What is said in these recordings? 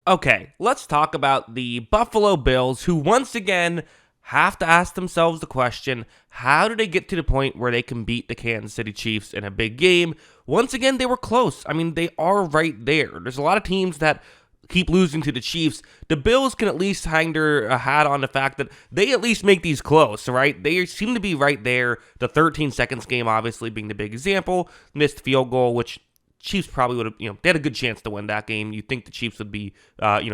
Okay, let's talk about the Buffalo Bills, who once again have to ask themselves the question, how do they get to the point where they can beat the Kansas City Chiefs in a big game? Once again, they were close. I mean, they are right there. There's a lot of teams that keep losing to the Chiefs. The Bills can at least hang their hat on the fact that they at least make these close, right? They seem to be right there. The 13 seconds game obviously being the big example. Missed field goal, which Chiefs probably would have, they had a good chance to win that game. You'd think the Chiefs would be,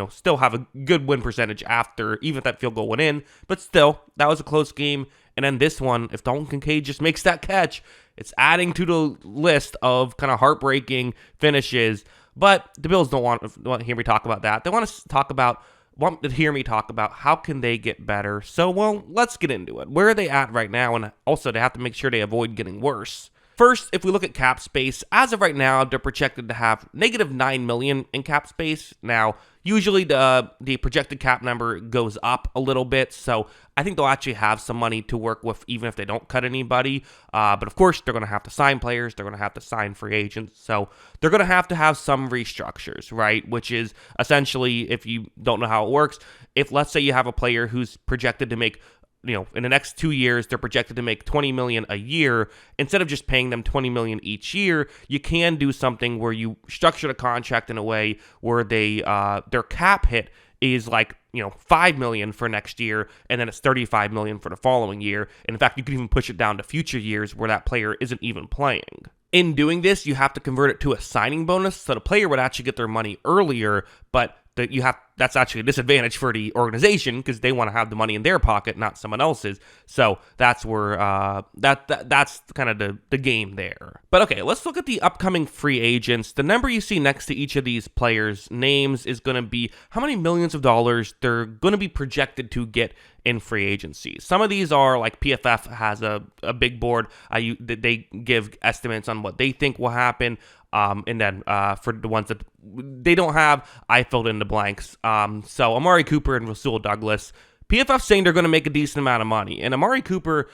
still have a good win percentage after, even if that field goal went in. But still, that was a close game. And then this one, if Dalton Kincaid just makes that catch, it's adding to the list of kind of heartbreaking finishes. But the Bills don't want to hear me talk about that. They want to hear me talk about how can they get better. So, well, let's get into it. Where are they at right now? And also, they have to make sure they avoid getting worse. First, if we look at cap space, as of right now, they're projected to have negative $9 million in cap space. Now, usually the projected cap number goes up a little bit, so I think they'll actually have some money to work with even if they don't cut anybody. But of course, they're going to have to sign players. They're going to have to sign free agents. So they're going to have some restructures, right? Which is essentially, if you don't know how it works, if let's say you have a player who's projected to make in the next 2 years, they're projected to make $20 million a year. Instead of just paying them $20 million each year, you can do something where you structure the contract in a way where their cap hit is like, $5 million for next year, and then it's $35 million for the following year. And in fact, you could even push it down to future years where that player isn't even playing. In doing this, you have to convert it to a signing bonus, so the player would actually get their money earlier, but that's actually a disadvantage for the organization because they want to have the money in their pocket, not someone else's. So that's where that's kind of the game there. But okay, let's look at the upcoming free agents. The number you see next to each of these players' names is going to be how many millions of dollars they're going to be projected to get in free agency. Some of these are like PFF has a big board. They give estimates on what they think will happen. And then for the ones that they don't have, I filled in the blanks. So Amari Cooper and Rasul Douglas, PFF saying they're going to make a decent amount of money. And Amari Cooper,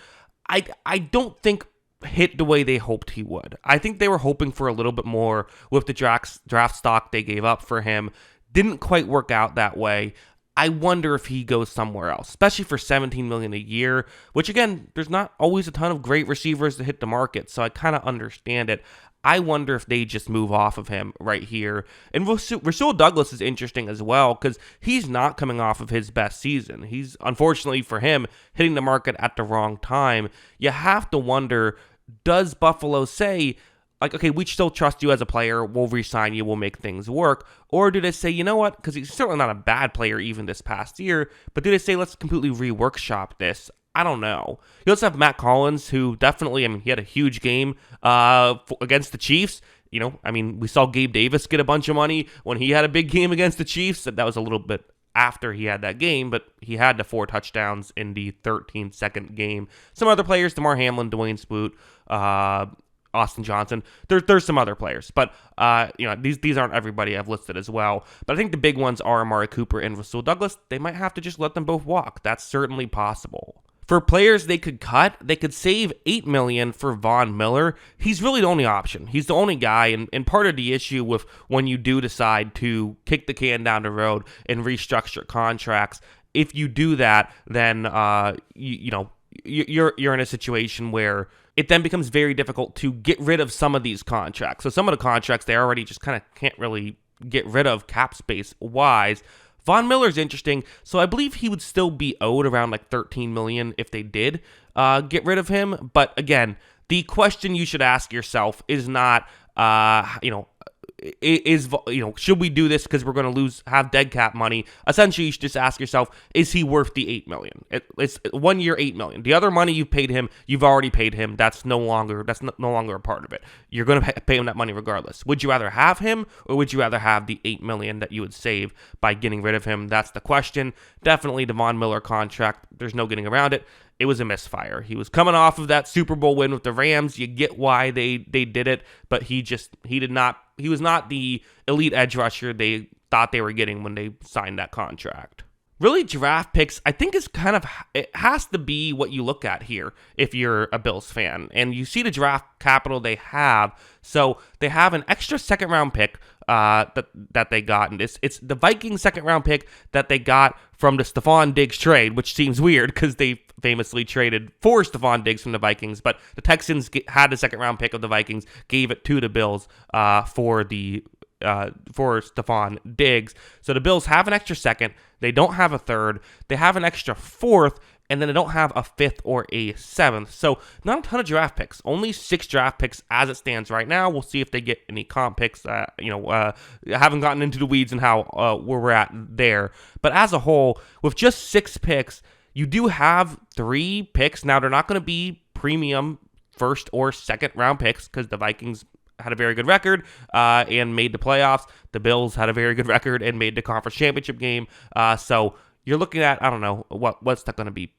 I don't think hit the way they hoped he would. I think they were hoping for a little bit more with the draft stock they gave up for him. Didn't quite work out that way. I wonder if he goes somewhere else, especially for $17 million a year, which again, there's not always a ton of great receivers to hit the market, so I kind of understand it. I wonder if they just move off of him right here. And Rasul Douglas is interesting as well because he's not coming off of his best season. He's, unfortunately for him, hitting the market at the wrong time. You have to wonder, does Buffalo say, like, okay, we still trust you as a player, we'll re-sign you, we'll make things work? Or do they say, you know what, because he's certainly not a bad player even this past year, but do they say, let's completely reworkshop this? I don't know. You also have Matt Collins, who definitely, he had a huge game against the Chiefs. We saw Gabe Davis get a bunch of money when he had a big game against the Chiefs. That was a little bit after he had that game, but he had the 4 touchdowns in the 13-second game. Some other players, Damar Hamlin, Dwayne Smoot, Austin Johnson. There's some other players, but these aren't everybody I've listed as well. But I think the big ones are Amari Cooper and Rasul Douglas. They might have to just let them both walk. That's certainly possible. For players they could cut, they could save $8 million for Von Miller. He's really the only option. He's the only guy, and part of the issue with when you do decide to kick the can down the road and restructure contracts, if you do that, then you're in a situation where it then becomes very difficult to get rid of some of these contracts. So some of the contracts they already just kind of can't really get rid of cap space wise. Von Miller's interesting, so I believe he would still be owed around like $13 million if they did get rid of him. But again, the question you should ask yourself is not, should we do this because we're going to have dead cap money? Essentially, you should just ask yourself, is he worth the $8 million? It's 1 year, $8 million. The other money you've paid him, you've already paid him. That's no longer a part of it. You're going to pay him that money regardless. Would you rather have him, or would you rather have the $8 million that you would save by getting rid of him? That's the question. Definitely the Von Miller contract. There's no getting around it. It was a misfire. He was coming off of that Super Bowl win with the Rams. You get why they did it, but he was not the elite edge rusher they thought they were getting when they signed that contract. Really, draft picks, I think it has to be what you look at here if you're a Bills fan. And you see the draft capital they have. So they have an extra second round pick that they got. And it's the Vikings second round pick that they got from the Stephon Diggs trade, which seems weird because they famously traded for Stephon Diggs from the Vikings, but the Texans had the second round pick of the Vikings, gave it to the Bills for Stephon Diggs. So the Bills have an extra second. They don't have a third. They have an extra fourth, and then they don't have a fifth or a seventh. So not a ton of draft picks. Only 6 draft picks as it stands right now. We'll see if they get any comp picks. Haven't gotten into the weeds and how where we're at there. But as a whole, with just 6 picks, you do have 3 picks. Now, they're not going to be premium first or second round picks because the Vikings had a very good record and made the playoffs. The Bills had a very good record and made the conference championship game. So you're looking at, I don't know, what's that going to be?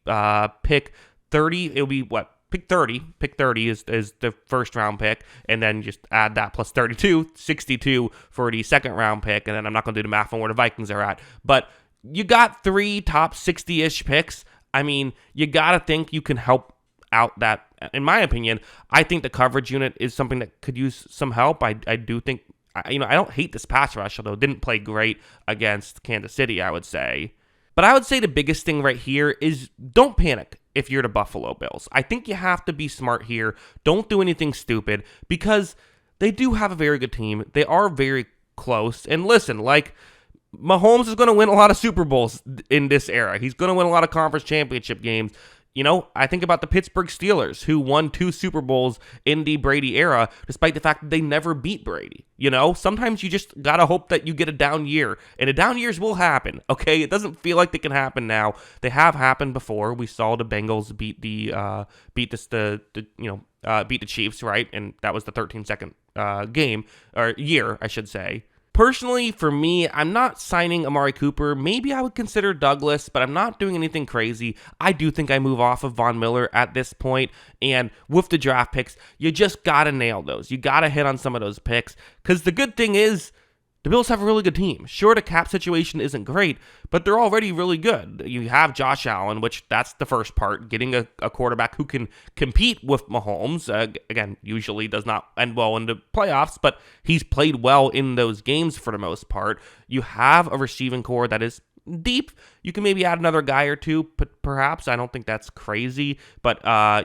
Pick 30, it'll be what? Pick 30. Pick 30 is the first round pick, and then just add that plus 32, 62 for the second round pick, and then I'm not going to do the math on where the Vikings are at. But you got 3 top 60-ish picks. I mean, you got to think you can help out that. In my opinion, I think the coverage unit is something that could use some help. I do think, I don't hate this pass rush, although it didn't play great against Kansas City, I would say. But I would say the biggest thing right here is don't panic if you're the Buffalo Bills. I think you have to be smart here. Don't do anything stupid because they do have a very good team. They are very close. And listen, Mahomes is going to win a lot of Super Bowls in this era. He's going to win a lot of conference championship games. I think about the Pittsburgh Steelers, who won 2 Super Bowls in the Brady era, despite the fact that they never beat Brady. Sometimes you just got to hope that you get a down year, and the down years will happen, okay? It doesn't feel like they can happen now. They have happened before. We saw the Bengals beat the Chiefs, right? And that was the 13-second game, or year, I should say. Personally, for me, I'm not signing Amari Cooper. Maybe I would consider Douglas, but I'm not doing anything crazy. I do think I move off of Von Miller at this point, and with the draft picks, you just got to nail those. You got to hit on some of those picks, because the good thing is, the Bills have a really good team. Sure, the cap situation isn't great, but they're already really good. You have Josh Allen, which that's the first part, getting a quarterback who can compete with Mahomes. Again, usually does not end well in the playoffs, but he's played well in those games for the most part. You have a receiving core that is deep. You can maybe add another guy or two, perhaps. I don't think that's crazy, but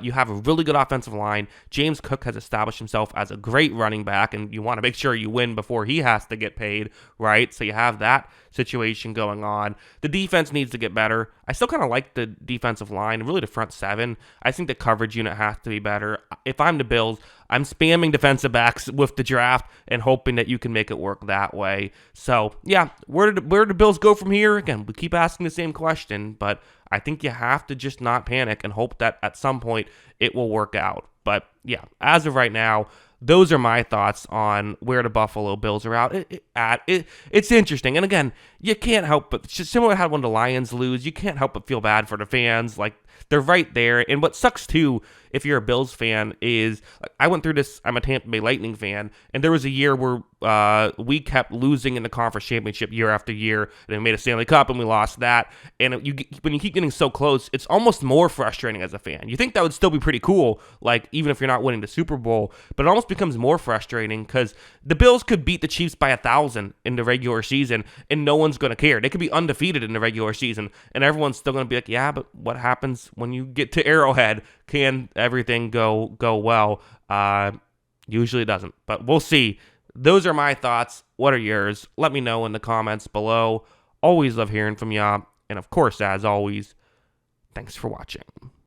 you have a really good offensive line. James Cook has established himself as a great running back, and you want to make sure you win before he has to get paid, right? So you have that situation going on. The defense needs to get better. I still kind of like the defensive line, really the front 7. I think the coverage unit has to be better. If I'm the Bills, I'm spamming defensive backs with the draft and hoping that you can make it work that way. So, yeah, where do the Bills go from here? Again, we keep asking the same question, but I think you have to just not panic and hope that at some point it will work out. But, yeah, as of right now, those are my thoughts on where the Buffalo Bills are at. It's interesting. And again, you can't help but, just similar to how when the Lions lose, you can't help but feel bad for the fans. They're right there. And what sucks, too, if you're a Bills fan, is I went through this. I'm a Tampa Bay Lightning fan, and there was a year where we kept losing in the conference championship year after year, and we made a Stanley Cup, and we lost that. And when you keep getting so close, it's almost more frustrating as a fan. You think that would still be pretty cool, even if you're not winning the Super Bowl, but it almost becomes more frustrating because the Bills could beat the Chiefs by 1,000 in the regular season, and no one's going to care. They could be undefeated in the regular season, and everyone's still going to be like, yeah, but what happens when you get to Arrowhead? Can everything go well? Usually it doesn't, but we'll see. Those are my thoughts. What are yours? Let me know in the comments below. Always love hearing from y'all. And of course, as always, thanks for watching.